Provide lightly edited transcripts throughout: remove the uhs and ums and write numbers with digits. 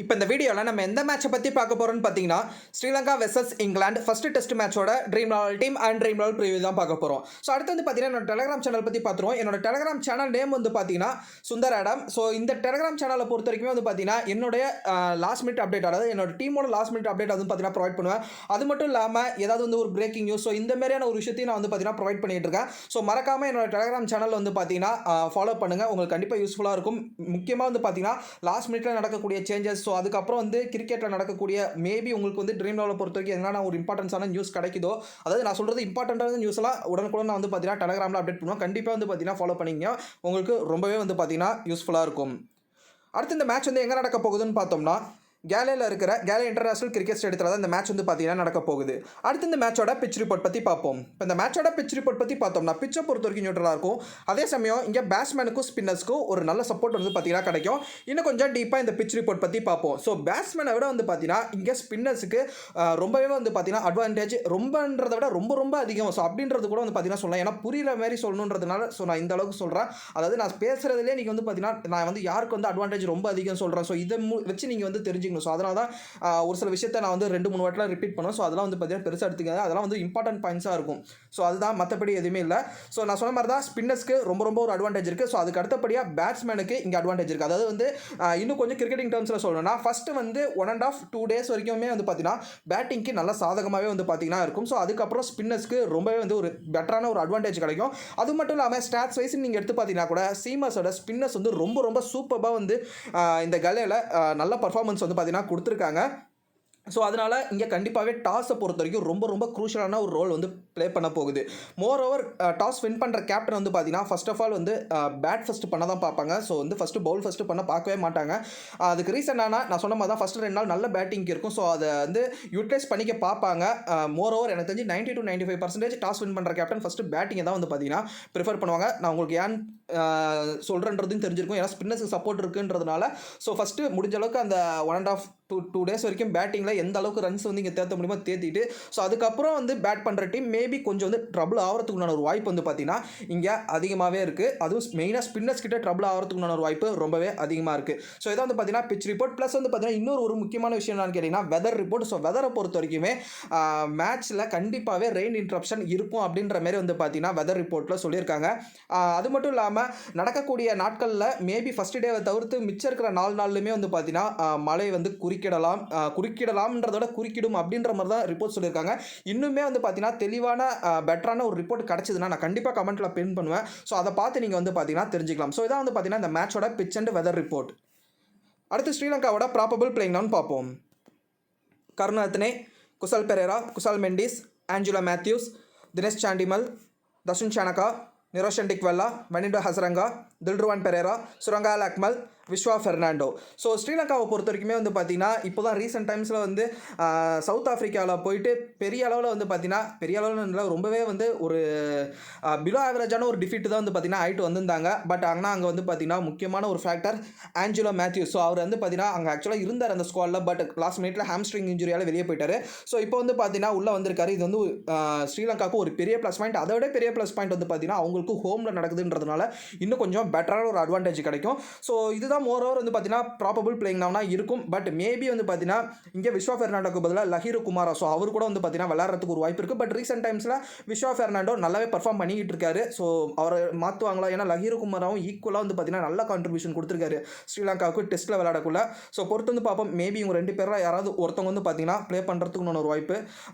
இப்போ இந்த வீடியோவில் நம்ம எந்த மேட்சை பற்றி பார்க்க போகிறோம்னு பார்த்தீங்கன்னா Sri Lanka versus England first test மேட்சோட dream level team and dream level preview தான் பார்க்க போகிறோம். ஸோ அடுத்து வந்து பார்த்தீங்கன்னா என்னோட டெலிகிராம் சேனல் பற்றி பார்த்துருவோம். என்னோட டெலிகிராம் சேனல் நேம் வந்து பார்த்தீங்கன்னா சுந்தர் ஆடம். ஸோ இந்த டெலிகிராம் சேனலை பொறுத்த வரைக்கும் வந்து பார்த்தீங்கன்னா என்னுடைய லாஸ்ட் மினிட் அப்டேட், அதாவது என்னோட டீமோட லாஸ்ட் மினிட் அப்டேட் வந்து பார்த்தீங்கன்னா ப்ரொவைட் பண்ணுவேன். அது மட்டும் இல்லாமல் ஏதாவது வந்து ஒரு பிரேக்கிங் நியூஸ், ஸோ இந்த மாதிரியான ஒரு விஷயத்தையும் நான் வந்து பார்த்தீங்கன்னா ப்ரொவைட் பண்ணிட்டு இருக்கேன். ஸோ மறக்காமல் என்னோட டெலிகிராம் சேனல் வந்து பார்த்தீங்கன்னா ஃபாலோ பண்ணுங்கள், உங்களுக்கு கண்டிப்பாக யூஸ்ஃபுல்லாக இருக்கும். முக்கியமாக வந்து பார்த்தீங்கன்னா லாஸ்ட் மினிட்ல நடக்கக்கூடிய சேஞ்சஸ், ஸோ அதுக்கப்புறம் வந்து கிரிக்கெட்டில் நடக்கக்கூடிய மேபி உங்களுக்கு வந்து ட்ரீம் லெவலை பொறுத்த வரைக்கும் என்னென்ன ஒரு இம்பார்ட்டன்ஸான நியூஸ் கிடைக்குதோ, அதாவது நான் சொல்கிறது இம்பார்ட்டன்டான நியூஸ்லாம் உடனுக்குடன் நான் வந்து பார்த்தீங்கன்னா டெலிகிராமில் அப்டேட் பண்ணுவேன். கண்டிப்பாக வந்து பார்த்தீங்கன்னா ஃபாலோ பண்ணிங்க, உங்களுக்கு ரொம்பவே வந்து பார்த்தீங்கன்னா யூஸ்ஃபுல்லாக இருக்கும். அடுத்து இந்த மேட்ச் வந்து எங்கே நடக்க போகுதுன்னு பார்த்தோம்னா கேலேயில் இருக்கிற கேலே இன்டர்நேஷனல் கிரிக்கெட் ஸ்டேடியத்தில் தான் இந்த மேட்ச் வந்து பார்த்தீங்கன்னா நடக்க போகுது. அடுத்து இந்த மேட்சோட பிச் ரிப்போர்ட் பற்றி பார்ப்போம். இப்போ இந்த மேட்சோட பிச் ரிப்போர்ட் பற்றி பார்த்தோம்னா பிச்சை பொறுத்த வரைக்கும் நியூட்ரலாக இருக்கும். அதே சமயம் இங்கே பேட்ஸ்மேனுக்கும் ஸ்பின்னர்ஸ்க்கும் ஒரு நல்ல சப்போர்ட் வந்து பார்த்தீங்கன்னா கிடைக்கும். இன்னும் கொஞ்சம் டீப்பாக இந்த பிச் ரிப்போர்ட் பற்றி பார்ப்போம். ஸோ பேட்ஸ்மேனை விட வந்து பார்த்தீங்கன்னா இங்கே ஸ்பின்னர்ஸுக்கு ரொம்பவே வந்து பார்த்தீங்கன்னா அட்வான்டேஜ், ரொம்பன்றதை விட ரொம்ப ரொம்ப அதிகம். ஸோ அப்படின்றது கூட வந்து பார்த்தீங்கன்னா சொல்லலாம். ஏன்னா புரியுற மாதிரி சொல்லணுன்றதுனால ஸோ நான் இந்த அளவுக்கு சொல்கிறேன். அதாவது நான் பேசுகிறதுலேயே நீங்கள் வந்து பார்த்தீங்கன்னா நான் வந்து யாருக்கு வந்து அட்வான்டேஜ் ரொம்ப அதிகம் சொல்கிறேன். ஸோ இதை வச்சு நீங்கள் வந்து தெரிஞ்சுக்கணும். ஸோ அதனால தான் ஒரு சில விஷயத்தை நான் வந்து 2-3 வாட்டிலாம் ரிப்பீட் பண்ணுவேன். ஸோ அதெல்லாம் வந்து பார்த்தீங்கன்னா பெருசாக எடுத்துக்காது, அதெல்லாம் வந்து இம்பார்ட்டன்ட் பாயிண்ட்ஸாக இருக்கும். ஸோ அதுதான், மற்றபடி எதுவுமே இல்லை. ஸோ நான் சொன்ன மாதிரி தான் ஸ்பின்னர்ஸ்க்கு ரொம்ப ரொம்ப ஒரு அட்வான்டேஜ் இருக்குது. ஸோ அதுக்கு அடுத்தபடியாக பேட்ஸ்மேனுக்கு இங்கே அட்வான்டேஜ் இருக்குது. அதாவது வந்து இன்னும் கொஞ்சம் கிரிக்கெட்டிங் டேர்ம்ஸில் சொல்லணும்னா ஃபஸ்ட்டு வந்து 1.5-2 days வரைக்குமே வந்து பார்த்தீங்கன்னா பேட்டிங்க்கு நல்ல சாதகமாகவே வந்து பார்த்தீங்கன்னா இருக்கும். ஸோ அதுக்கப்புறம் ஸ்பின்னர்ஸ்க்கு ரொம்பவே வந்து ஒரு பெட்டரான ஒரு அட்வான்டேஜ் கிடைக்கும். அது மட்டும் இல்லாமல் ஸ்டாட்ஸ் வைஸ் நீங்கள் எடுத்து பார்த்தீங்கன்னா கூட சீமர்ஸோட ஸ்பின்னர்ஸ் வந்து ரொம்ப ரொம்ப சூப்பராக வந்து இந்த கலையில் நல்ல பர்ஃபார்மன்ஸ் வந்து பார்த்தீங்கன்னா கொடுத்துருக்காங்க. ஸோ அதனால் இங்கே கண்டிப்பாகவே டாஸை பொறுத்த வரைக்கும் ரொம்ப ரொம்ப க்ரூஷியலான ஒரு ரோல் வந்து ப்ளே பண்ண போகுது. மோர் ஓவர் டாஸ் வின் பண்ணுற கேப்டன் வந்து பார்த்தீங்கன்னா ஃபர்ஸ்ட் ஆஃப் ஆல் வந்து பேட் ஃபஸ்ட்டு பண்ண தான் பார்ப்பாங்க. ஸோ வந்து ஃபஸ்ட்டு பவுல் ஃபஸ்ட்டு பண்ண பார்க்கவே மாட்டாங்க. அதுக்கு ரீசன் நான் சொன்ன மாதிரி தான் ஃபஸ்ட்டு 2 நாள் நல்ல பேட்டிங் இருக்கும். ஸோ அதை வந்து யூட்டிலைஸ் பண்ணிக்க பார்ப்பாங்க. மோர் ஓவர் எனக்கு தெரிஞ்சு 90-95% டாஸ் வின் பண்ணுற கேப்டன் ஃபஸ்ட்டு பேட்டிங்கை தான் வந்து பார்த்தீங்கன்னா ப்ரிஃபர் பண்ணுவாங்க. நான் உங்களுக்கு ஏன் சொல்கிறேன்றதும் தெரிஞ்சிருக்கும், ஏன்னா ஸ்பின்னர்ஸுக்கு சப்போர்ட் இருக்குன்றதுனால. ஸோ ஃபஸ்ட்டு முடிஞ்ச அளவுக்கு அந்த 1.5-2 days வரைக்கும் பேட்டிங்கில் எந்த அளவுக்கு ரன்ஸ் வந்து இங்கே தேர்த்த முடியுமோ தேத்திட்டு, ஸோ அதுக்கப்புறம் வந்து பேட் பண்ணுற டீம் மேபி கொஞ்சம் வந்து ட்ரபிள் ஆகிறதுக்குண்டான ஒரு வாய்ப்பு வந்து பார்த்தீங்கன்னா இங்கே அதிகமாகவே இருக்குது. அதுவும் மெயினாக ஸ்பின்னர்ஸ் கிட்ட ட்ரபிள் ஆகிறதுக்குண்டான ஒரு வாய்ப்பு ரொம்பவே அதிகமாக இருக்குது. ஸோ இதை வந்து பார்த்தீங்கன்னா பிச் ரிப்போர்ட் ப்ளஸ் வந்து பார்த்தீங்கன்னா இன்னொரு ஒரு முக்கியமான விஷயம் என்னன்னு கேட்டிங்கன்னா வெதர் ரிப்போர்ட். ஸோ வெதரை பொறுத்த வரைக்குமே மேட்ச்சில் கண்டிப்பாகவே ரெயின் இன்ட்ரப்ஷன் இருக்கும் அப்படின்ற மாதிரி வந்து பார்த்தீங்கன்னா வெதர் ரிப்போர்ட்டில் சொல்லியிருக்காங்க. அது மட்டும் இல்லாமல் நடக்கக்கூடிய நாட்களில் மேபி ஃபஸ்ட் டேவை தவிர்த்து மிச்சம் இருக்கிற 4 நாள்லையுமே வந்து பார்த்தீங்கன்னா மழை வந்து குறுக்கிடலாம்ன்றதோட குறுக்கிடும் அப்படின்ற மாதிரி தான் ரிப்போர்ட் சொல்லியிருக்காங்க. இன்னுமே வந்து பார்த்தீங்கன்னா தெளிவான பெட்டரான ஒரு ரிப்போர்ட் கிடச்சிதுன்னா நான் கண்டிப்பாக கமெண்ட்டில் பின் பண்ணுவேன். ஸோ அதை பார்த்து நீங்கள் வந்து பார்த்தீங்கன்னா தெரிஞ்சுக்கலாம். ஸோ இதான் வந்து பார்த்தீங்கன்னா இந்த மேட்சோட பிச் அண்ட் வெதர் ரிப்போர்ட். அடுத்து ஸ்ரீலங்காவோட ப்ராபபிள் பிளேயிங் லெவன் பார்ப்போம். கருணரத்னே, குசல் பெரேரா, குசால் மெண்டிஸ், ஆஞ்சலோ மேத்யூஸ், தினேஷ் சாண்டிமல், தசுன் சானகா, நிரோஷன் டிக்வெல்லா, வெனிண்டோ ஹசரங்கா, தில்ருவான் பெரேரா, சுரங்கால் அக்மல், விஸ்வா ஃபெர்னாண்டோ. ஸோ ஸ்ரீலங்காவை பொறுத்த வரைக்குமே வந்து பார்த்தீங்கன்னா இப்போ தான் ரீசெண்ட் டைம்ஸில் வந்து சவுத் ஆஃப்ரிக்காவில் போயிட்டு பெரிய அளவில் வந்து பார்த்தீங்கன்னா பெரிய அளவில் ரொம்பவே வந்து ஒரு பிலோ ஆவரேஜான ஒரு டிஃபீட் தான் வந்து பார்த்தீங்கன்னா ஆகிட்டு வந்திருந்தாங்க. பட் ஆனால் அங்கே வந்து பார்த்தீங்கன்னா முக்கியமான ஒரு ஃபேக்டர் ஆஞ்சலோ மேத்யூஸ். ஸோ அவர் வந்து பார்த்தீங்கன்னா அங்கே ஆக்சுவலாக இருந்தார் அந்த ஸ்குவாடில், பட் லாஸ்ட் மினிட்ல ஹாம்ஸ்ட்ரிங் இன்ஜுரியால் வெளியே போயிட்டார். ஸோ இப்போ வந்து பார்த்தீங்கன்னா உள்ளே வந்திருக்காரு. இது வந்து ஸ்ரீலங்காவுக்கு ஒரு பெரிய ப்ளஸ் பாயிண்ட். அதை விட பெரிய ப்ளஸ் பாயிண்ட் வந்து பார்த்தீங்கன்னா அவங்களுக்கு ஹோமில் நடக்குதுன்றதுனால இன்னும் கொஞ்சம் பெட்டரான ஒரு அட்வான்டேஜ் கிடைக்கும். ஸோ இதுதான் மோர் ஓவர் வந்து பார்த்தீங்கன்னா ப்ராபபிள் பிளேயிங் லெவனா இருக்கும். பட் மேபி வந்து பார்த்தீங்கன்னா இங்கே விஸ்வா ஃபெர்னாண்டோக்கு பதிலாக லஹீரு குமாரா, ஸோ அவர் கூட வந்து பார்த்தீங்கன்னா விளையாடுறதுக்கு ஒரு வாய்ப்பு இருக்குது. பட் ரீசெண்ட் டைம்ஸில் விஸ்வா ஃபெர்னாண்டோ நல்லாவே பர்ஃபார்ம் பண்ணிக்கிட்டு இருக்காரு. ஸோ அவரை மாற்றுவாங்களா? ஏன்னா லஹீரு குமாராவும் ஈக்குவலாக வந்து பார்த்தீங்கன்னா நல்ல கான்ட்ரிபியூஷன் கொடுத்துருக்காரு ஸ்ரீலங்காவுக்கு டெஸ்ட்டில் விளையாடக்குள்ள. ஸோ பொறுத்து வந்து பார்ப்போம். மேபி இவங்க 2 பேரில் யாராவது ஒருத்தவங்க வந்து பார்த்தீங்கன்னா ப்ளே பண்ணுறதுக்கு ஒரு வாய்ப்பு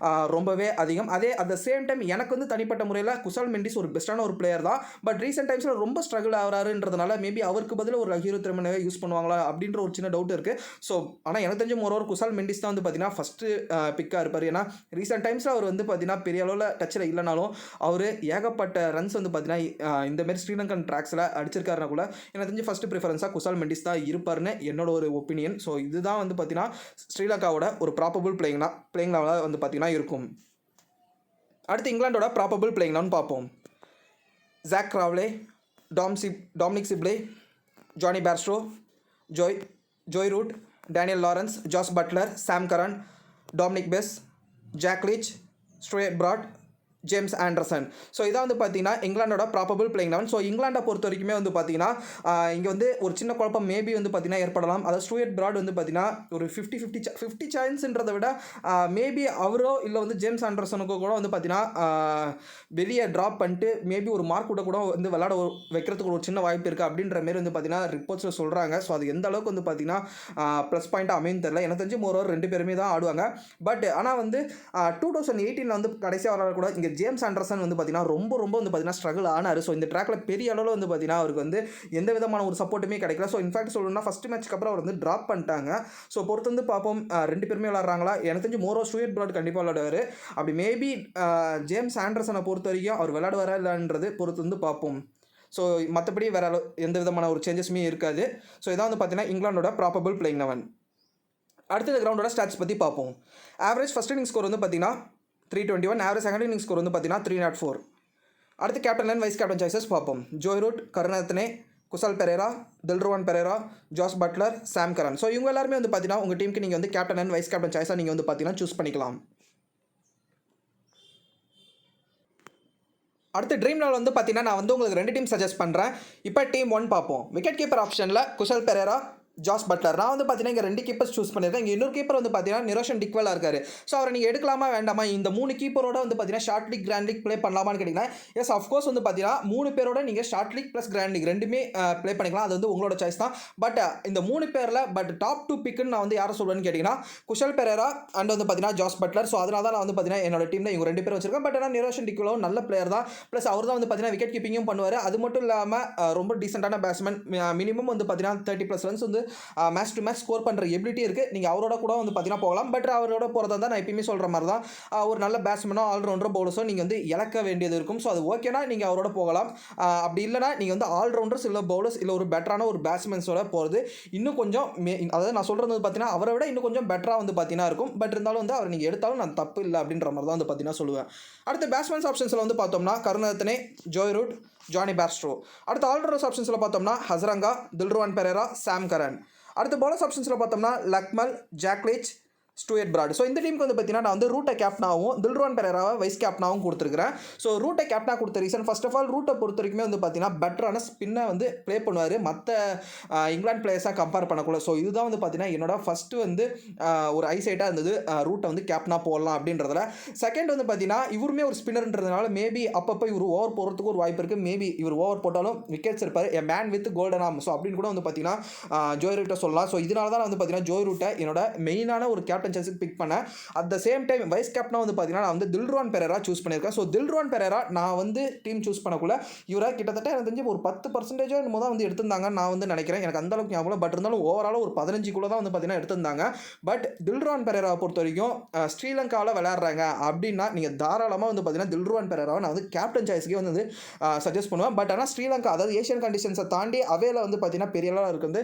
ரொம்பவே அதிகம். அதே அட் த சேம் டைம் எனக்கு வந்து தனிப்பட்ட முறையில் குசால் மெண்டிஸ் ஒரு பெஸ்ட்டான ஒரு பிளேயர் தான். பட் ரீசெண்ட் டைம்ஸில் ரொம்ப ஸ்ட்ரகிள் ஆகிறாருன்றதுனால மேபி அவருக்கு பதில் ஒரு லஹீரு திறமையை யூஸ் பண்ணுவாங்களா அப்படின்ற ஒரு சின்ன டவுட் இருக்குது. ஸோ ஆனால் எனக்கு தெரிஞ்ச மோரோவர் குசால் மெண்டிஸ் தான் வந்து பார்த்தீங்கன்னா ஃபஸ்ட்டு பிக்காக இருப்பார். ஏன்னா ரீசெண்ட் டைம்ஸில் அவர் வந்து பார்த்தீங்கன்னா பெரிய அளவில் டச்சில் இல்லைனாலும் அவர் ஏகப்பட்ட ரன்ஸ் வந்து பார்த்தீங்கன்னா இந்தமாரி ஸ்ரீலங்கன் ட்ராக்ஸில் அடிச்சிருக்காருனா கூட எனக்கு தெரிஞ்சு ஃபஸ்ட்டு ப்ரிஃபரன்ஸாக குசால் மெண்டிஸ் தான் இருப்பார்னு என்னோட ஒரு ஒப்பீனியன். ஸோ இதுதான் வந்து பார்த்தீங்கன்னா ஸ்ரீலங்காவோட ஒரு ப்ராபபிள் பிளேயிங் லெவலில் வந்து பார்த்தீங்கன்னா இருக்கும். அடுத்து இங்கிலாண்டோட ப்ராபபிள் பிளேயிங் லெவன் பார்ப்போம். Zak Crawley, Dominic Sibley, Jonny Bairstow, Joe Root, Daniel Lawrence, Jos Buttler, Sam Curran, Dominic Bess, Jack Leach, Stuart Broad, James Anderson. So இதான் வந்து பார்த்தீங்கன்னா இங்கிலாண்டோட ப்ராபபிள் பிளேயிங் 11. ஸோ இங்கிலாண்டை பொறுத்த வரைக்குமே வந்து பார்த்தீங்கன்னா இங்கே வந்து ஒரு சின்ன குழப்பம் மேபி வந்து பார்த்தீங்கன்னா ஏற்படலாம். அதாவது ஸ்டூயர்ட் பிராட் வந்து பார்த்தீங்கன்னா ஒரு 50 சான்ஸ்ன்றதை விட மேபி அவரோ இல்லை வந்து ஜேம்ஸ் ஆண்டர்சனுக்கோ கூட வந்து பார்த்தீங்கன்னா வெளியே ட்ராப் பண்ணிட்டு மேபி ஒரு மார்க் கூட வந்து விளையாட வைக்கிறதுக்கு ஒரு சின்ன வாய்ப்பு இருக்குது அப்படின்ற மாரி வந்து பார்த்தீங்கன்னா ரிப்போர்ட்ஸில் சொல்கிறாங்க. ஸோ அது எந்த அளவுக்கு வந்து பார்த்தீங்கன்னா ப்ளஸ் பாயிண்ட் அமையும் தெரியல. எனக்கு தெரிஞ்சு மோரோவர் 2 பேருமே தான் ஆடுவாங்க. பட் ஆனால் வந்து 2018 வந்து கடைசியாக விளையாட கூட இங்கே ஜேம்ஸ் ஆண்டர்சன் வந்து பார்த்தீங்கன்னா ரொம்ப வந்து பார்த்தீங்கன்னா ஸ்ட்ரகிள் ஆனார். ஸோ இந்த ட்ராக்கில் பெரிய அளவில் வந்து பார்த்தீங்கன்னா அவருக்கு வந்து எந்த விதமான ஒரு சப்போர்ட்டுமே கிடைக்கல. ஸோ இன்ஃபேக்ட் சொல்லணும்னா ஃபஸ்ட் மேட்ச்க்கு அப்புறம் அவர் வந்து ட்ராப் பண்ணிட்டாங்க. ஸோ பொறுத்து வந்து பார்ப்போம் 2 பேருமே விளாட்றாங்களா. எனக்கு தெரிஞ்சு மோரோ ஸ்டூயர்ட் பிராட் கண்டிப்பாக விளையாடுவார். அப்படி மேபி ஜேம்ஸ் ஆண்டர்சனை பொறுத்த வரைக்கும் அவர் விளையாடுவாரா இல்லைன்றது பொறுத்து வந்து பார்ப்போம். ஸோ மற்றபடி வேறு எந்த விதமான ஒரு சேஞ்சஸுமே இருக்காது. ஸோ இதான் வந்து பார்த்தீங்கன்னா இங்கிலாண்டோட ப்ராபபிள் பிளேயிங் 11. அடுத்த கிரவுண்டோட ஸ்டாட்ஸ் பற்றி பார்ப்போம். ஆவரேஜ் ஃபஸ்ட் இன்னிங் ஸ்கோர் வந்து பார்த்தீங்கன்னா 321. ஆவரேஜ் செகண்ட் இன்னிங் ஸ்கோர் வந்து பார்த்தீங்கன்னா 304. அடுத்து captain and vice captain choices பார்ப்போம். Joe Root, Karunaratne, Kusal Perera, Dilruwan Perera, Jos Buttler, Sam Curran. So இவங்க எல்லாருமே வந்து பார்த்தீங்கன்னா உங்கள் டீமுக்கு நீங்கள் வந்து கேப்டன் அண்ட் வைஸ் கேப்டன் சாய்ஸாக நீங்கள் வந்து பார்த்தீங்கன்னா சூஸ் பண்ணிக்கலாம். அடுத்து ட்ரீம் லெவல் வந்து பார்த்தீங்கன்னா நான் வந்து உங்களுக்கு 2 டீம் சஜஸ்ட் பண்ணுறேன். இப்போ டீம் 1 பார்ப்போம். விக்கெட் கீப்பர் ஆப்ஷனில் குஷால் பெரேரா, ஜாஸ் பட்லர். நான் வந்து பார்த்தீங்கன்னா இங்கே 2 கீப்பர்ஸ் சூஸ் பண்ணியிருக்கேன். இங்கே இன்னொரு கீப்பர் வந்து பார்த்தீங்கன்னா நிரோஷன் டிக்வெல்லாக இருக்காரு. ஸோ அவரை நீங்கள் எடுக்கலாமா வேண்டாமா, இந்த 3 கீப்பரோட வந்து பார்த்தீங்கன்னா short league grand league play பண்ணலாமான்னு கேட்டிங்கன்னா எஸ் அஃப்கோர்ஸ் வந்து பார்த்தீங்கன்னா 3 பேரோட நீங்கள் short league plus grand league ரெண்டுமே ப்ளே பண்ணிக்கலாம். அது வந்து உங்களோட சாய்ஸ் தான். பட் இந்த 3 பேரில் டாப் 2 பிக்குன்னு நான் வந்து யாரை சொல்வேன்னு கேட்டிங்கன்னா குஷால் பெரேரா அண்ட் வந்து பார்த்தீங்கன்னா ஜாஸ் பட்லர். ஸோ அதனால தான் நான் வந்து பார்த்தீங்கன்னா என்னோட டீமில் இவங்க 2 பேர் வச்சிருக்கேன். பட் ஆனால் நிரோஷன் டிக்வெல்லாவும் நல்ல பிளேயர் தான். ப்ளஸ் அவர் தான் வந்து பார்த்தீங்கன்னா விக்கெட் கீப்பிங்கும் பண்ணுவார். அது மட்டும் இல்லாமல் ரொம்ப டீசெண்டான பேட்ஸ்மேன். மினிமம் வந்து பார்த்தீங்கன்னா 30+ ரன்ஸ் வந்து மேட்ச் மேட்ச் ஸ்கோர் பண்ணுற எபிலிட்டி இருக்குது. நீங்கள் அவரோட கூட வந்து பார்த்தீங்கன்னா போகலாம். பட் அவரோட போகிறதா தான் நான் எப்பயுமே சொல்கிற மாதிரி தான் ஒரு நல்ல பேட்ஸ்மேனோ ஆல்ரவுண்டரோ பவுலர்ஸோ நீங்கள் வந்து இழக்க வேண்டியது இருக்கும். ஸோ அது ஓகேனா நீங்கள் அவரோட போகலாம். அப்படி இல்லைனா நீங்கள் வந்து ஆல்ரவுண்டர்ஸ் இல்லை பவுலர்ஸ் இல்லை ஒரு பெட்டரான ஒரு பேட்ஸ்மேன்ஸோட போகிறது இன்னும் கொஞ்சம் அதாவது நான் சொல்கிறது வந்து பார்த்தீங்கன்னா அவரை விட இன்னும் கொஞ்சம் பெட்டராக வந்து பார்த்தீங்கன்னா இருக்கும். பட் இருந்தாலும் வந்து அவர் நீங்கள் எடுத்தாலும் நான் தப்பு இல்லை அப்படின்ற மாதிரி தான் வந்து பார்த்தீங்கன்னா சொல்லுவேன். அடுத்து பேட்ஸ்மேன்ஸ் ஆப்ஷன்ஸில் வந்து பார்த்தோம்னா Karunaratne, Joy root, Johnny Bairstow. அடுத்து ஆல்ரவுண்டர்ஸ் ஆப்ஷன்ஸில் பார்த்தோம்னா ஹசரங்கா, தில்ருவான் பெரேரா, சாம் கரன். அடுத்து பவுலர்ஸ் ஆப்ஷன்ஸில் பார்த்தோம்னா லக்மல், ஜாக்லிச், ஸ்டூயர்ட் பிராட். ஸோ இந்த டீமுக்கு வந்து பார்த்தீங்கன்னா நான் வந்து ரூட்டை கேப்டனாகவும் தில்ருவான் பெரேராவை வைஸ் கேப்டனாகவும் கொடுத்துருக்கிறேன். ஸோ ரூட்டை கேப்டனாக கொடுத்த ரீசன் ஃபர்ஸ்ட் ஆஃப் ஆல் ரூட்டை பொறுத்த வரைக்குமே வந்து பார்த்தீங்கன்னா பெட்டரான ஸ்பின்னை வந்து ப்ளே பண்ணுவார் மற்ற இங்கிலாந்து பிளேயர்ஸாக கம்பேர் பண்ணக்கூட. ஸோ இதுதான் வந்து பார்த்தீங்கன்னா என்னோட ஃபஸ்ட்டு வந்து ஒரு ஐசைட்டாக இருந்தது ரூட்டை வந்து கேப்டனாக போடலாம் அப்படின்றதுல. செகண்ட் வந்து பார்த்தீங்கன்னா இவருமே ஒரு ஸ்பின்னர்ன்றதுனால மேபி அப்பப்போ இவர் ஓவர் போகிறதுக்கு ஒரு வாய்ப்பு இருக்குது. மேபி இவர் ஓவர் போட்டாலும் விக்கெட்ஸ் இருப்பார். A man with golden arm. So அப்படின்னு கூட வந்து பார்த்தீங்கன்னா ஜோய் ரூட்டை சொல்லலாம். ஸோ இதனால தான் வந்து பார்த்தீங்கன்னா ஜோய் ரூட்டை என்னோட மெயினான ஒரு கேப்டன் சாய்ஸுக்கு பிக் பண்ணேன். At the same time vice கேப்டனாக வந்து பார்த்தீங்கன்னா நான் வந்து தில்ருவான் பெரேரா சூஸ் பண்ணியிருக்கேன். ஸோ தில்ருவான் பெரேரா நான் வந்து டீம் சூஸ் பண்ணக்குள்ள இவரை கிட்டத்தட்ட எனக்கு தெரிஞ்சு ஒரு 10% என்னமோ தான் வந்து எடுத்திருந்தாங்க நான் வந்து நினைக்கிறேன். எனக்கு அந்த அளவுக்கு ஞாபகம். பட் இருந்தாலும் ஓவராலாக ஒரு 15 தான் வந்து பார்த்தீங்கன்னா எடுத்திருந்தாங்க. பட் தில்ருவான் பெரேராவை பொறுத்த வரைக்கும் ஸ்ரீலங்காவில் விளையாடுறாங்க அப்படின்னா நீங்கள் தாராளமாக வந்து பார்த்தீங்கன்னா தில்ருவான் பெரேராவை நான் வந்து கேப்டன் சாய்ஸ்க்கே வந்து சஜஸ்ட் பண்ணுவேன். பட் ஆனால் ஸ்ரீலங்கா அதாவது ஏஷியன் கண்டிஷன்ஸை தாண்டி அவையில் வந்து பார்த்தீங்கன்னா பெரிய அளவில் இருக்குது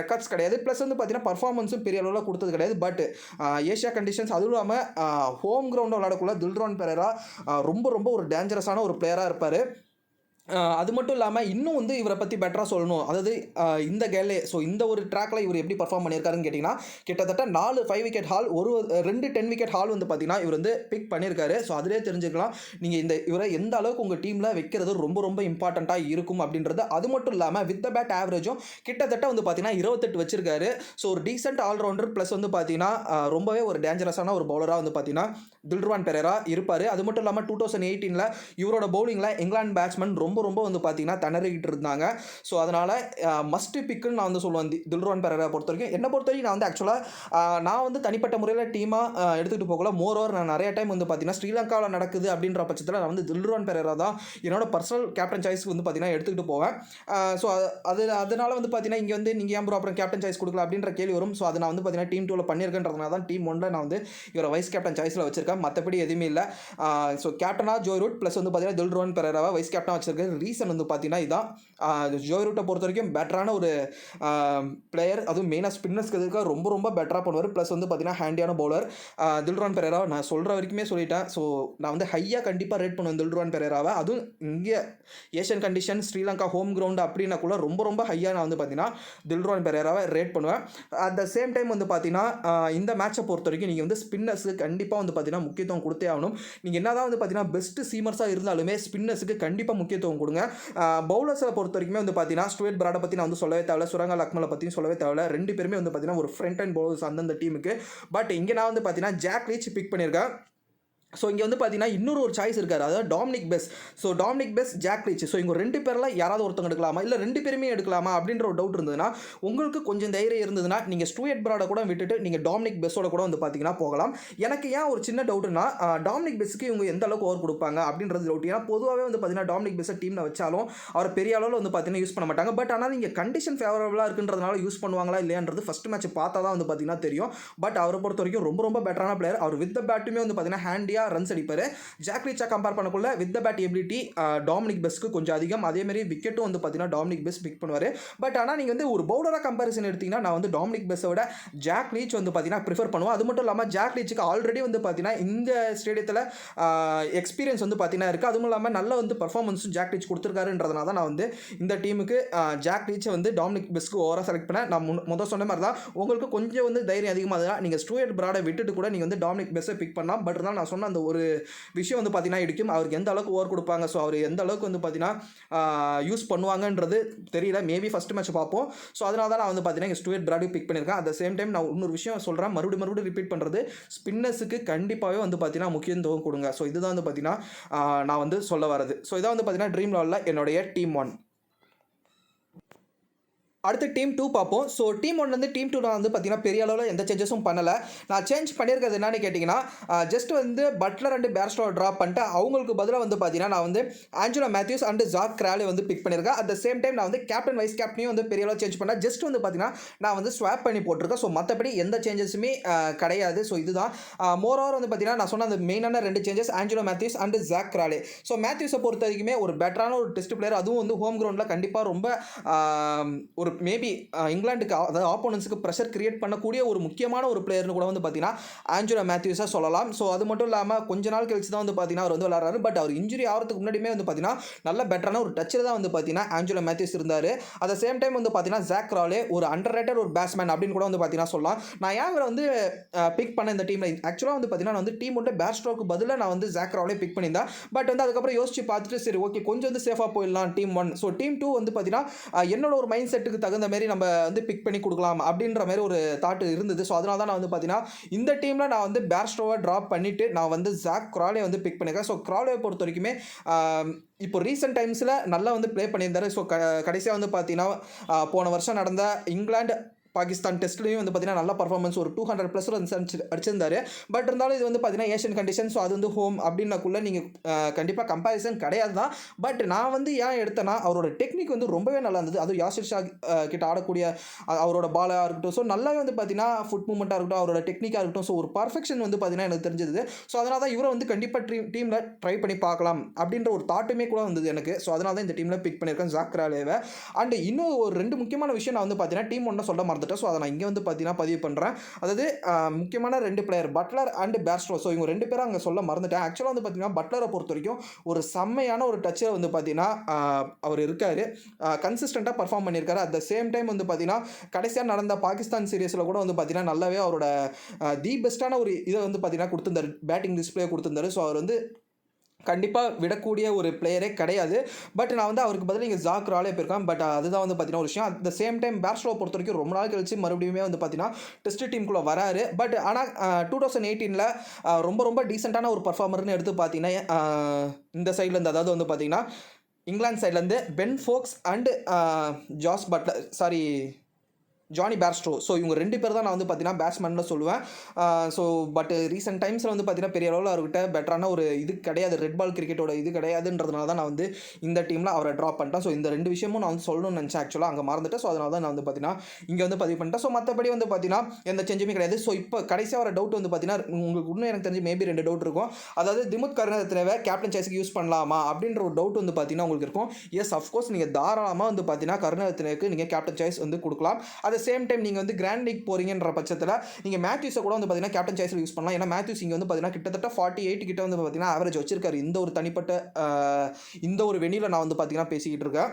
ரெக்கார்ட்ஸ் கிடையாது. ப்ளஸ் வந்து பார்த்தீங்கன்னா பர்ஃபார்மன்ஸும் பெரிய அளவில் கொடுத்தது கிடையாது. பட் ஏஷியா கண்டிஷன்ஸ் அதுவும் இல்லாமல் ஹோம் கிரவுண்டில் விளையாடக்குள்ள தில்ருவான் பெரேரா ரொம்ப ஒரு டேஞ்சரஸான ஒரு பிளேயராக இருப்பார். அது மட்டும் இல்லாமல் இன்னும் வந்து இவரை பற்றி பெட்டராக சொல்லணும். அதாவது இந்த கேலே ஸோ இந்த ஒரு ட்ராக்கில் இவர் எப்படி பர்ஃபார்ம் பண்ணியிருக்காருன்னு கேட்டிங்கன்னா கிட்டத்தட்ட 4 5 விக்கெட் ஹால், 2 10 விக்கெட் ஹால் வந்து பார்த்தீங்கன்னா இவர் வந்து பிக் பண்ணியிருக்காரு. ஸோ அதிலே தெரிஞ்சுக்கலாம் நீங்கள் இவரை எந்த அளவுக்கு உங்கள் டீமில் வைக்கிறது ரொம்ப இம்பார்ட்டண்ட்டாக இருக்கும் அப்படின்றது. அது மட்டும் இல்லாமல் வித் த பேட் ஆவரேஜும் கிட்டத்தட்ட வந்து பார்த்தீங்கன்னா 28 வச்சிருக்காரு. ஸோ ஒரு டீசென்ட் ஆல்ரவுண்டர் ப்ளஸ் வந்து பார்த்தீங்கன்னா ரொம்பவே ஒரு டேஞ்சரஸான ஒரு பவுலராக வந்து பார்த்தீங்கன்னா தில்ருவான் பெரேரா இருப்பார். அது மட்டும் இல்லாமல் 2018 இவரோட பவுலிங்கில் இங்கிலாந்து பேட்ஸ்மேன் ரொம்ப வந்து பார்த்தீங்கன்னா திணறிக்கிட்டு இருந்தாங்க. ஸோ அதனால் மஸ்ட் பிக்குன்னு நான் வந்து சொல்லுவேன் தில்ருவான் பெரேரா பொறுத்த வரைக்கும். என்னை பொறுத்த வரைக்கும் நான் வந்து ஆக்சுவலாக நான் வந்து தனிப்பட்ட முறையில் டீமாக எடுத்துகிட்டு போகல. மோரோவர் நான் நிறைய டைம் வந்து பார்த்தீங்கன்னா ஸ்ரீலங்காவில் நடக்குது அப்படின்ற பட்சத்தில் நான் வந்து தில்ருவான் பெரேரா தான் என்னோட பர்சனல் கேப்டன் சாய்ஸ்க்கு வந்து பார்த்தீங்கன்னா எடுத்துகிட்டு போவேன். ஸோ அதனால் வந்து பார்த்தீங்கன்னா இங்கே வந்து நீங்கள் ஏன் ப்ரோ அப்புறம் கேப்டன் சாய்ஸ் கொடுக்கல அப்படின்ற கேள்வி வரும். ஸோ அதை நான் வந்து பார்த்தீங்கன்னா டீம் 2ல் பண்ணியிருக்கேன்றதுனால தான் டீம் 1ல் நான் வந்து இவரை வைஸ் கேப்டன் சாய்ஸில் வச்சிருக்கேன். மற்றபடி எதுவுமே இல்லை. ஸோ கேப்டனாக ஜோய் ரூட் ப்ளஸ் வந்து பார்த்தீங்கன்னா தில்ருவான் பெரேராவை வைஸ் கேப்டனாக வச்சிருக்க ரீசன் வந்து பார்த்தீங்கன்னா இதான். ஜோய் ரூட்டை பொறுத்த வரைக்கும் பெட்டரான ஒரு பிளேயர், அதுவும் மெயினாக ஸ்பின்னர்ஸ்க்கு எதுக்காக ரொம்ப ரொம்ப பெட்டராக பண்ணுவார். ப்ளஸ் வந்து பார்த்தீங்கன்னா ஹேண்டியான பவுலர் தில்ரான் பெரேரா. நான் சொல்கிற வரைக்குமே சொல்லிட்டேன். ஸோ நான் வந்து ஹையாக கண்டிப்பாக ரேட் பண்ணுவேன் தில்ரான் பெரேராவை. அதுவும் இங்கே Asian condition Sri Lanka home ground அப்படின்னா கூட ரொம்ப ரொம்ப ஹையாக நான் வந்து பார்த்தீங்கன்னா தில்ரான் பெரேராவை ரேட் பண்ணுவேன். அட் த சேம் டைம் வந்து பார்த்தீங்கன்னா இந்த மேட்சை பொறுத்த வரைக்கும் நீங்கள் வந்து ஸ்பின்னர்ஸுக்கு கண்டிப்பாக வந்து பார்த்தீங்கன்னா முக்கியத்துவம் கொடுத்தே ஆகணும். நீங்கள் என்ன தான் வந்து பார்த்தீங்கன்னா பெஸ்ட்டு சீமர்ஸாக இருந்தாலுமே ஸ்பின்னர்ஸுக்கு கண்டிப்பாக முக்கியத்துவம் கொடுங்க. பவுலர்ஸை பொறுத்த வரைக்குமே வந்து பார்த்தீங்கன்னா ஸ்டுவர்ட் பிராடை பற்றி நான் வந்து சொல்லவே தேவையில்ல, சுரங்கா லக்மலை பற்றியும் சொல்லவே தேவையில்ல. ரெண்டு பேருமே வந்து பார்த்தீங்கன்னா ஒரு ஃப்ரண்ட் அண்ட் பவுலர்ஸ் அந்தந்த டீமுக்கு. பட் இங்கே நான் வந்து பார்த்தீங்கன்னா ஜாக் லீச் பிக் பண்ணியிருக்கேன். ஸோ இங்கே வந்து பார்த்தீங்கன்னா இன்னொரு ஒரு சாய்ஸ் இருக்கார், அதாவது டாமினிக் பெஸ். So Dominic Bess, Jack leech. So இங்கே ரெண்டு பேரில் யாராவது ஒருத்தங்க எடுக்கலாமா இல்லை ரெண்டு பேருமே எடுக்கலாமா அப்படின்ற ஒரு டவுட் இருந்ததுன்னா, உங்களுக்கு கொஞ்சம் தைரியம் இருந்ததுன்னா நீங்கள் ஸ்டூயட் பிராடை கூட விட்டுட்டு நீங்கள் டாமினிக் பெஸ்ஸோட கூட வந்து பார்த்தீங்கன்னா போகலாம். எனக்கு ஏன் ஒரு சின்ன டவுட்னா, டாமினிக் பெஸ்ஸுக்கு இவங்க எந்த அளவுக்கு ஓவர் கொடுப்பாங்க அப்படின்றது டவுட். ஏன்னா பொதுவாகவே வந்து பார்த்தீங்கன்னா டாமினிக் பெஸ்ஸை டீமில் வச்சாலும் அவர் பெரிய அளவில் வந்து பார்த்தீங்கன்னா யூஸ் பண்ண மாட்டாங்க. பட் ஆனால் நீங்கள் கண்டிஷன் ஃபேவரபுளாக இருக்குன்றதுனால யூஸ் பண்ணுவாங்களா இல்லையான்றது ஃபஸ்ட் மேட்ச் பார்த்தா தான் வந்து பார்த்தீங்கன்னா தெரியும். பட் அவரை பொறுத்த வரைக்கும் ரொம்ப ரொம்ப பெட்டரான பிளேயர். அவர் வித் த பேட்டுமே வந்து பார்த்தீங்கன்னா ஹேண்டியாக ரன்ஸ் அடிப்பார். ஜாக் லீச்சா கம்பேர் பண்ணக்குள்ள with the bat ability Dominic பெஸ்க்கு கொஞ்சம் அதிகம். அதேமாதிரி விக்கெட்டும் வந்து பார்த்தீங்கன்னா டாமினிக் பெஸ் பிக் பண்ணுவார். பட் ஆனால் நீங்கள் வந்து ஒரு பவுலராக கம்பேரிசன் எடுத்தீங்கன்னா நான் வந்து டாமினிக் பெஸ்ஸோட ஜாக் லீச் வந்து பார்த்தீங்கன்னா ப்ரிஃபர் பண்ணுவோம். அது மட்டும் இல்லாமல் ஜாக் லீச்சுக்கு ஆல்ரெடி வந்து பார்த்தீங்கன்னா இந்த ஸ்டேடியத்தில் எக்ஸ்பீரியன்ஸ் வந்து பார்த்தீங்கன்னா இருக்குது. அதுவும் இல்லாமல் நல்ல வந்து பர்ஃபார்மன்ஸும் ஜாக் லீச் கொடுத்துருக்காருன்றதுனால தான் நான் வந்து இந்த டீமுக்கு ஜாக் லீச்சை வந்து டாமினிக் பெஸ்க்கு ஓவராக செலக்ட் பண்ணேன். நான் முதல் சொன்ன மாதிரி தான் உங்களுக்கு கொஞ்சம் வந்து தைரியம் அதிகமாக தான் நீங்கள் ஸ்டூயட் பிராடை விட்டுட்டு கூட நீங்கள் வந்து டாமினிக் பெஸ்ஸை பிக் பண்ணலாம். பட் இருந்தாலும் நான் சொன்ன அந்த ஒரு விஷயம் வந்து பார்த்தீங்கன்னா இடிக்கும். அவருக்கு எந்த அளவுக்கு ஓவர் கொடுப்பாங்க, ஸோ அவர் எந்த அளவுக்கு வந்து பார்த்தீங்கன்னா யூஸ் பண்ணுவாங்கன்றது தெரியல. மேபி ஃபஸ்ட் மேட்ச் பார்ப்போம். ஸோ அதனால தான் நான் வந்து பார்த்தீங்கன்னா ஸ்டூயட் பிராடி பிக் பண்ணியிருக்கேன். அட் த சேம் டைம் நான் இன்னொரு விஷயம் சொல்கிறேன், மறுபடியும் ரிப்பீட் பண்ணுறது, ஸ்பின்னர்ஸுக்கு கண்டிப்பாகவே வந்து பார்த்தீங்கன்னா முக்கியத்துவம் கொடுங்க. ஸோ இதுதான் வந்து பார்த்தீங்கன்னா நான் வந்து சொல்ல வரது. ஸோ இதான் வந்து பார்த்தீங்கன்னா ட்ரீம் லெவலில் என்னுடைய டீம் 1. அடுத்து டீம் 2 பார்ப்போம். ஸோ டீம் 1 வந்து டீம் 2 நான் வந்து பார்த்தீங்கன்னா பெரிய அளவில் எந்த சேஞ்சஸும் பண்ணலை. நான் சேஞ்ச் பண்ணியிருக்கிறது என்னன்னு கேட்டிங்கன்னா, ஜஸ்ட் வந்து பட்லர் அண்ட் பேர்ஸ்டோ ட்ராப் பண்ணிட்டு அவங்களுக்கு பதிலாக வந்து பார்த்தீங்கன்னா நான் வந்து ஆஞ்சலோ மேத்யூஸ் அண்ட் ஜாக் கிராலே வந்து பிக் பண்ணியிருக்கேன். அட் த சேம் டைம் நான் வந்து கேப்டன் வைஸ் கேப்டனையும் வந்து பெரிய அளவு சேஞ்ச் பண்ணேன். ஜஸ்ட் வந்து பார்த்தீங்கன்னா நான் வந்து ஸ்வாப் பண்ணி போட்டிருக்கேன். ஸோ மற்றபடி எந்த சேஞ்சஸுமே கிடையாது. ஸோ இதுதான் மோரோவர் வந்து பார்த்தீங்கன்னா நான் சொன்ன அந்த மெயினான 2 changes Angelo Mathews and Zak Crawley. So மேத்யூஸை பொறுத்த வரைக்குமே ஒரு பெட்டரான ஒரு டெஸ்ட் பிளேயர், அதுவும் வந்து ஹோம் கிரவுண்டில் கண்டிப்பாக ரொம்ப ஒரு மேபி இங்கிலாந்துக்கு அதாவது ஆப்போனன்ஸுக்கு ப்ரெஷர் கிரியேட் பண்ணக்கூடிய ஒரு முக்கியமான ஒரு பிளேயர்னு கூட வந்து பார்த்தீங்கன்னா ஆஞ்சலோ மேத்யூஸாக சொல்லலாம். ஸோ அது மட்டும் இல்லாமல் கொஞ்ச நாள் கழிச்சு தான் வந்து பார்த்தீங்கன்னா அவர் வந்து விளையாடுறாரு. பட் அவர் இன்ஜுரி ஆகிறதுக்கு முன்னாடியுமே வந்து பார்த்தீங்கன்னா நல்ல பெட்டரான ஒரு டச்சில் தான் வந்து பார்த்தீங்கன்னா ஆஞ்சலோ மேத்யூஸ் இருந்தார். அட் த சேம் டைம் வந்து பார்த்தீங்கன்னா ஜாக் கிராலே ஒரு அண்டர் ரேட்டட் ஒரு பேட்ஸ்மேன் அப்படின்னு கூட வந்து பார்த்தீங்கன்னா சொல்லலாம். நான் ஏன் இவரை வந்து பிக் பண்ண இந்த டீமில் ஆக்சுவலாக வந்து பார்த்தீங்கன்னா நான் வந்து டீம் ஒன்று பேர்ஸ்டோக்கு பதிலாக நான் வந்து ஜாக் கிராலே பிக் பண்ணியிருந்தேன். பட் வந்து அதுக்கப்புறம் யோசிச்சு பார்த்துட்டு சரி ஓகே கொஞ்சம் வந்து சேஃபாக போயிடலாம் டீம் 1. ஸோ டீம் 2 வந்து பார்த்தீங்கன்னா என்னோட ஒரு மைண்ட் செட்டுக்கு தகுந்த மாதிரி நம்ம வந்து பிக் பண்ணி கொடுக்கலாம் அப்படின்ற மாதிரி ஒரு தாட் இருந்தது. ஸோ அதனால தான் நான் வந்து பார்த்தீங்கன்னா இந்த டீமில் நான் வந்து பேர்ஸ்டோவை ட்ராப் பண்ணிவிட்டு நான் வந்து ஜாக் கிராலே வந்து பிக் பண்ணியிருக்கேன். ஸோ கிராலே பொறுத்த வரைக்குமே இப்போ ரீசெண்ட் டைம்ஸில் நல்லா வந்து ப்ளே பண்ணியிருந்தாரு. ஸோ கடைசியாக வந்து பார்த்தீங்கன்னா போன வருஷம் நடந்த இங்கிலாந்து பாகிஸ்தான் டெஸ்ட்லையும் வந்து பார்த்தீங்கன்னா நல்ல பர்ஃபார்மன்ஸ் ஒரு 200+ ரன்ஸ் அடிச்சிருந்தாரு. பட் இருந்தாலும் இது வந்து பார்த்தீங்கன்னா ஏஷியன் கண்டிஷன், ஸோ அது வந்து ஹோம் அப்படின்னாக்குள்ளே நீங்கள் கண்டிப்பாக கம்பேரிசன் கிடையாது தான். பட் நான் வந்து ஏன் எடுத்தேன்னா அவரோட டெக்னிக் வந்து ரொம்பவே நல்லா இருந்தது. அதுவும் யாசிர் ஷா கிட்ட ஆடக்கூடிய அவரோட பாலாக இருக்கட்டும், ஸோ நல்லாவே வந்து பார்த்தீங்கன்னா ஃபுட் மூவ்மெண்ட்டாக இருக்கட்டும், அவரோட டெக்னிக்காக இருக்கட்டும், ஸோ ஒரு பர்ஃபெக்ஷன் வந்து பார்த்தீங்கன்னா எனக்கு தெரிஞ்சது. ஸோ அதனால தான் இவரை வந்து கண்டிப்பாக டீமில் ட்ரை பண்ணி பார்க்கலாம் அப்படின்ற ஒரு தாட்டுமே கூட வந்தது எனக்கு. ஸோ அதனால தான் இந்த டீமில் பிக் பண்ணியிருக்கேன் ஜாக் கிராலேவை. அண்ட் இன்னும் ஒரு 2 முக்கியமான விஷயம் நான் வந்து பார்த்தீங்கன்னா டீம் 1 சொல்ல மறந்துட்டேன். ஸோ அதை நான் இங்கே வந்து பார்த்தீங்கன்னா பதிவு பண்ணுறேன். அதாவது முக்கியமான 2 player Buttler and Bairstow. So இவங்க 2 பேரும் அங்கே சொல்ல மறந்துட்டேன். ஆக்சுவலாக வந்து பார்த்தீங்கன்னா பட்லரை பொறுத்த வரைக்கும் ஒரு செம்மையான ஒரு டச்சில் வந்து பார்த்தீங்கன்னா அவர் இருக்கார், கன்சிஸ்டண்ட்டாக பர்ஃபார்ம் பண்ணியிருக்காரு. அட் த சேம் டைம் வந்து பார்த்தீங்கன்னா கடைசியாக நடந்த பாகிஸ்தான் சீரீஸில் கூட வந்து பார்த்தீங்கன்னா நல்லாவே அவரோட தி பெஸ்ட்டான ஒரு இதை வந்து பார்த்தீங்கன்னா கொடுத்துருந்தாரு, பேட்டிங் டிஸ்பிளே கொடுத்துருந்தாரு. ஸோ அவர் வந்து கண்டிப்பாக விடக்கூடிய ஒரு பிளேயரே கிடையாது. பட் நான் வந்து அவருக்கு பதில் இங்கே ஜாக் கிராலே போயிருக்கேன். பட் அதுதான் வந்து பார்த்தீங்கன்னா ஒரு விஷயம். அட் த சேம் டைம் பேர்ஸ்டோவை பொறுத்த வரைக்கும் ரொம்ப நாள் கழிச்சு மறுபடியுமே வந்து பார்த்தீங்கன்னா டெஸ்ட் டீமுக்குள்ளே வராரு. பட் ஆனால் 2018 ரொம்ப ரொம்ப டீசெண்டான ஒரு பர்ஃபார்மர்னு எடுத்து பார்த்தீங்கன்னா இந்த சைட்லேருந்து அதாவது வந்து பார்த்தீங்கன்னா இங்கிலாந்து சைட்லேருந்து Ben Foakes and Jos Buttler Jonny Bairstow. So இவங்க 2 பேர் தான் நான் வந்து பார்த்தீங்கன்னா பேட்ஸ்மேன்னு சொல்லுவேன். ஸோ பட் ரீசெண்ட் டைம்ஸில் வந்து பார்த்தீங்கன்னா பெரிய அளவில் அவர்கிட்ட பெட்டரான ஒரு இது கிடையாது, ரெட் பால் கிரிக்கெட்டோட இது கிடையாதுன்றதுனால தான் நான் வந்து இந்த டீமில் அவரை ட்ராப் பண்ணிட்டேன். ஸோ இந்த 2 விஷயமும் நான் வந்து சொல்லணும்னு நினச்சேன், ஆக்சுவலாக அங்கே மறந்துட்டேன். ஸோ அதனால தான் நான் வந்து பார்த்தீங்கன்னா இங்கே வந்து பதிவு பண்ணிட்டேன். ஸோ மற்றபடி வந்து பார்த்தீங்கன்னா எந்த சேஞ்சுமே கிடையாது. ஸோ இப்போ கடைசியாக வர டவுட் வந்து பார்த்தீங்கன்னா உங்களுக்கு இன்னும் எனக்கு தெரிஞ்சு மேபி 2 டவுட் இருக்கும். அதாவது திமுத் கருணரத்னவை கேப்டன் சாய்ஸுக்கு யூஸ் பண்ணலாமா அப்படின்ற ஒரு டவுட் வந்து பார்த்தீங்கன்னா உங்களுக்கு இருக்கும். எஸ், அஃப்கோர்ஸ் நீங்கள் தாராளமாக வந்து பார்த்தீங்கன்னா கருணரத்னவுக்கு நீங்கள் கேப்டன் சாய்ஸ் வந்து கொடுக்கலாம். அட் த சேம் டைம் நீங்கள் வந்து கிராண்ட் லீக் போறீங்கன்ற பட்சத்தில் நீங்கள் மேத்யூஸை கூட வந்து பார்த்தீங்கன்னா கேப்டன் சாய்ஸில் யூஸ் பண்ணலாம். ஏன்னா மேத்யூஸ் இங்கே வந்து பார்த்தீங்கன்னா கிட்டத்தட்ட 48 கிட்ட வந்து பார்த்தீங்கன்னா ஆவரேஜ் வச்சிருக்காரு. இந்த ஒரு தனிப்பட்ட இந்த ஒரு வெனியில் நான் வந்து பார்த்தீங்கன்னா பேசிக்கிட்டு இருக்கேன்.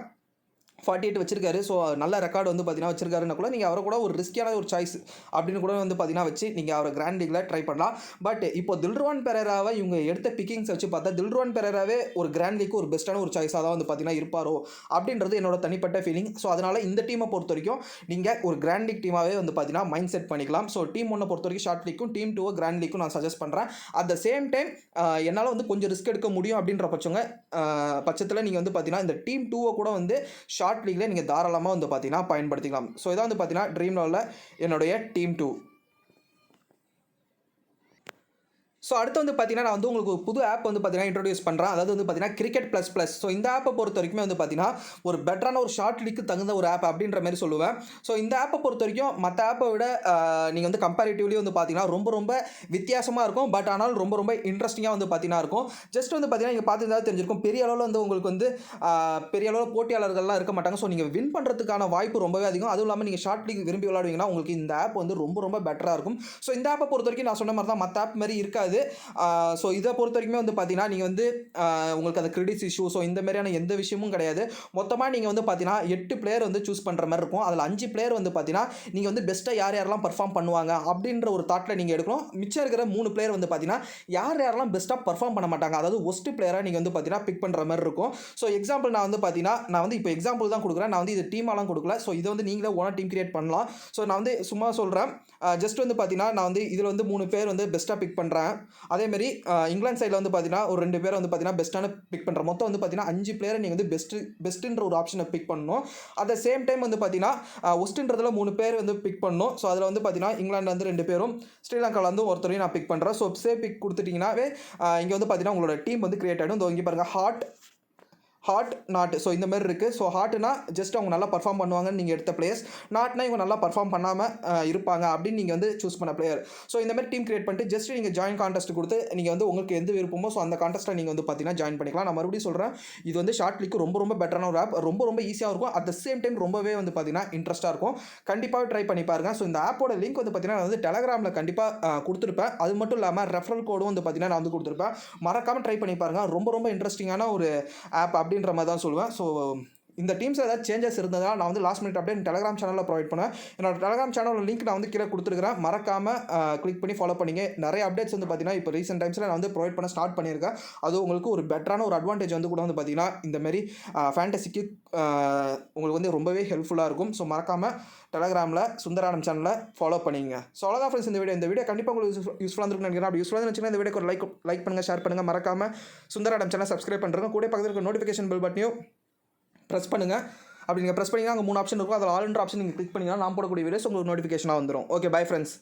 48 வச்சிருக்காரு. ஸோ நல்ல ரெக்கார்டு வந்து பார்த்தீங்கன்னா வச்சிருக்காருன்னா கூட நீங்கள் அவரை கூட ஒரு ரிஸ்கியான ஒரு சாய்ஸ் அப்படின்னு கூட வந்து பார்த்தீங்கன்னா வச்சு நீங்கள் அவரை கிராண்ட் லீக்ல ட்ரை பண்ணலாம். பட் இப்போ தில்ருவான் பெரேராவை இவங்க எடுத்த பிக்கிங்ஸ் வச்சு பார்த்தா தில்ருவான் பெரேராவே ஒரு கிராண்ட் லீக்கு ஒரு பெஸ்ட்டான ஒரு சாய்ஸாக தான் வந்து பார்த்தீங்கன்னா இருப்பாரோ அப்படின்றது என்னோட தனிப்பட்ட ஃபீலிங். ஸோ அதனால் இந்த டீமை பொறுத்த வரைக்கும் நீங்கள் ஒரு கிராண்ட் லீக் டீமாகவே வந்து பார்த்தீங்கன்னா மைண்ட் செட் பண்ணிக்கலாம். ஸோ டீம் 1 பொறுத்த வரைக்கும் ஷார்ட் லீக்கும் டீம் 2 கிராண்ட் லீக்கும் நான் சஜஸ்ட் பண்ணுறேன். அட் த சேம் டைம் என்னால் வந்து கொஞ்சம் ரிஸ்க் எடுக்க முடியும் அப்படின்ற பட்சத்தில் நீங்கள் வந்து பார்த்தீங்கன்னா இந்த டீம் 2 கூட வந்து ஷார்ட் லீக்ல நீங்கள் தாராளமாக வந்து பார்த்தீங்கன்னா பயன்படுத்திக்கலாம். ஸோ இதான் வந்து பார்த்தீங்கன்னா ட்ரீம் லெவலில் என்னுடைய டீம் 2. ஸோ அடுத்து வந்து பார்த்தீங்கன்னா நான் வந்து உங்களுக்கு ஒரு புது ஆப் வந்து பார்த்தீங்கன்னா இன்ட்ரோடியூஸ் பண்ணுறேன். அதாவது வந்து பார்த்தீங்கன்னா கிரிக்கெட் ப்ளஸ் ப்ளஸ். ஸோ இந்த ஆப்பை பொறுத்த வரைக்குமே வந்து பார்த்தீங்கன்னா ஒரு பெட்டரான ஒரு ஷார்ட் லீக்கு தகுந்த ஒரு ஆப் அப்படின்ற மாதிரி சொல்லுவேன். ஸோ இந்த ஆப்பை பொறுத்த வரைக்கும் மற்ற ஆப்பை விட நீங்கள் வந்து கம்பேரிட்டிவ்லி வந்து பார்த்தீங்கன்னா ரொம்ப வித்தியாசமாக இருக்கும். பட் ஆனால் ரொம்ப இன்ட்ரெஸ்டிங்காக வந்து பார்த்தீங்கன்னா இருக்கும். ஜஸ்ட் வந்து பார்த்தீங்கன்னா நீங்கள் பார்த்துருந்தா தெரிஞ்சிருக்கும், பெரிய அளவில் வந்து உங்களுக்கு வந்து பெரிய அளவில் போட்டியாளர்கள்லாம் இருக்க மாட்டாங்க. ஸோ நீங்கள் வின் பண்ணுறதுக்கான வாய்ப்பு ரொம்பவே அதிகம். அதுவும் இல்லாமல் நீங்கள் ஷார்ட் லீக் விரும்பி விளையாடுவீங்கன்னா உங்களுக்கு இந்த ஆப் வந்து ரொம்ப பெட்டராக இருக்கும். ஸோ இந்த ஆப்பை பொறுத்த வரைக்கும் நான் சொன்ன மாதிரி தான் மற்ற ஆப் மாதிரி இருக்காது. ஸோ இதை பொறுத்த வரைக்குமே வந்து பார்த்தீங்கன்னா நீங்கள் வந்து உங்களுக்கு அந்த கிரெடிட்ஸ் இஷ்யூ ஸோ இந்த மாதிரியான எந்த விஷயமும் கிடையாது. மொத்தமாக நீங்கள் வந்து பார்த்தீங்கன்னா 8 பிளேயர் வந்து சூஸ் பண்ணுற மாதிரி இருக்கும். அதில் 5 பிளேயர் வந்து பார்த்தீங்கன்னா நீங்கள் வந்து பெஸ்ட்டாக யாரெல்லாம் பர்ஃபார்ம் பண்ணுவாங்க அப்படின்ற ஒரு தாட்டில் நீங்கள் எடுக்கணும். மிச்சம் இருக்கிற 3 பிளேயர் வந்து பார்த்தீங்கன்னா யாரெல்லாம் பெஸ்ட்டாக பர்ஃபார்ம் பண்ண மாட்டாங்க, அதாவது ஒஸ்ட் பிளேயராக நீங்கள் வந்து பார்த்தீங்கன்னா பிக் பண்ணுற மாதிரி இருக்கும். ஸோ எக்ஸாம்பிள் நான் வந்து இப்போ எக்ஸாம்பிள் தான் கொடுக்குறேன். நான் வந்து இது டீமாலாம் கொடுக்கல. ஸோ இதை வந்து நீங்களே ஓனா டீம் கிரியேட் பண்ணலாம். ஸோ நான் வந்து சும்மா சொல்கிறேன். ஜஸ்ட் வந்து பார்த்தீங்கன்னா நான் வந்து இதில் வந்து 3 பேர் வந்து பெஸ்ட்டாக பிக் பண்ணுறேன். அதேமாரி இங்கிலாந்து சைடில் வந்து பார்த்தீங்கன்னா ஒரு 2 பேரை வந்து பார்த்தீங்கன்னா பெஸ்ட்டான பிக் பண்ணுற மொத்தம் வந்து பார்த்தீங்கன்னா 5 பிளேயரை நீங்கள் வந்து பெஸ்ட்டுன்ற ஒரு ஆப்ஷனை பிக் பண்ணணும். அட் த சேம் டைம் வந்து பார்த்தீங்கன்னா ஒஸ்ட்ன்றதில் 3 பேர் வந்து பிக் பண்ணணும். ஸோ அதில் வந்து பார்த்தீங்கன்னா இங்கிலாந்து வந்து 2 பேரும் ஸ்ரீலங்காவில் வந்து ஒருத்தரையும் நான் பிக் பண்ணுறேன். ஸோ சேவ் பிக் கொடுத்துட்டிங்கன்னாவே இங்கே வந்து பார்த்தீங்கன்னா உங்களோட டீம் வந்து கிரியேட் ஆகிடும். இங்கே பாருங்கள் ஹாட் நாட். ஸோ இந்த மாதிரி இருக்குது. ஸோ ஹாட்னா ஜஸ்ட் அவங்க நல்லா பர்ஃபார்ம் பண்ணுவாங்கன்னு நீங்கள் எடுத்த பிளேயர்ஸ், நாட்னா இவங்க நல்லா பர்ஃபார்ம் பண்ணாமல் இருப்பாங்க அப்படின்னு நீங்கள் வந்து சூஸ் பண்ண பிளேயர். ஸோ இந்த மாதிரி டீம் கிரியேட் பண்ணிட்டு ஜஸ்ட் நீங்கள் ஜாயின் கான்டெஸ்ட் கொடுத்து நீங்கள் வந்து உங்களுக்கு எந்த விருப்பமோ ஸோ அந்த கான்டெஸ்ட்டை நீங்கள் வந்து பார்த்தீங்கன்னா ஜாயின் பண்ணிக்கலாம். நான் மறுபடியும் சொல்கிறேன், இது வந்து ஷார்ட் லீக்கு ரொம்ப பெட்டரான ஒரு ஆப். ரொம்ப ஈஸியாக இருக்கும். அட் த சேம் டைம் ரொம்பவே வந்து பார்த்தீங்கன்னா இன்ட்ரெஸ்ட்டாக இருக்கும். கண்டிப்பாக ட்ரை பண்ணி பாருங்கள். ஸோ இந்த ஆப்போட லிங்க் வந்து பார்த்தீங்கன்னா நான் வந்து டெலகிராமில் கண்டிப்பாக கொடுத்துருப்பேன். அது மட்டும் இல்லாமல் ரெஃபரல் கோடும் வந்து பார்த்தீங்கன்னா நான் வந்து கொடுத்துருப்பேன். மறக்காமல் ட்ரை பண்ணி பாருங்கள். ரொம்ப இன்ட்ரெஸ்டிங்கான ஒரு ஆப் அப்படின்ற மாதிரி தான் சொல்லுவேன். ஸோ இந்த டீம்ஸில் ஏதாவது சேஞ்சஸ் இருந்ததால் நான் வந்து லாஸ்ட் மினிட் அப்டேட் டெலகிராம் சேனலில் ப்ரொவைட் பண்ணேன். என்னோட டெலகிராம் சேனலோட லிங்க் நான் வந்து கீழே கொடுத்துருக்கிறேன். மறக்காமல் கிளிக் பண்ணி ஃபாலோ பண்ணிங்க. நிறைய அப்டேட்ஸ் வந்து பார்த்தீங்கன்னா இப்போ ரீசெண்ட் டைம்ஸில் நான் வந்து ப்ரொவைட் பண்ண ஸ்டார்ட் பண்ணியிருக்கேன். அது உங்களுக்கு ஒரு பெட்டரான ஒரு அட்வான்டேஜ் வந்து கூட வந்து பார்த்தீங்கன்னா இந்தமாரி ஃபேண்டசிக்கு உங்களுக்கு வந்து ரொம்பவே ஹெல்ப்ஃபுல்லாக இருக்கும். ஸோ மறக்காமல் டெலகிராமில் சுந்தரானம் சேனலில் ஃபாலோ பண்ணிங்க. ஸோ அவ்வளோதான் ஃப்ரெண்ட்ஸ், இந்த வீடியோ கண்டிப்பாக உங்களுக்கு யூஸ்ஃபுல்லாக இருக்குன்னு நினைக்கிறேன். அப்படி யூஸ்ஃபுல்லாக இருந்துச்சுன்னா இந்த வீடியோக்கு ஒரு லைக் பண்ணுங்கள், ஷேர் பண்ணுங்கள். மறக்காமல் சுந்தரானம் சேனல் சப்ஸ்கிரைப் பண்ணுறேங்க. கூட பக்கத்தில் இருக்க நோட்டிஃபிகேஷன் பெல் பட்டனையும் ப்ரெஸ் பண்ணுங்கள். அப்படி நீங்கள் ப்ரெஸ் பண்ணிங்கன்னா அங்கே 3 ஆப்ஷன் இருக்கும். அதில் ஆல்ன்ற ஆப்ஷன் நீங்கள் கிளிக் பண்ணிங்கன்னா நான் போடக்கூடிய வீடியோஸ் உங்களுக்கு நோட்டிஃபிகேஷனாக வந்துடும். Okay, bye friends.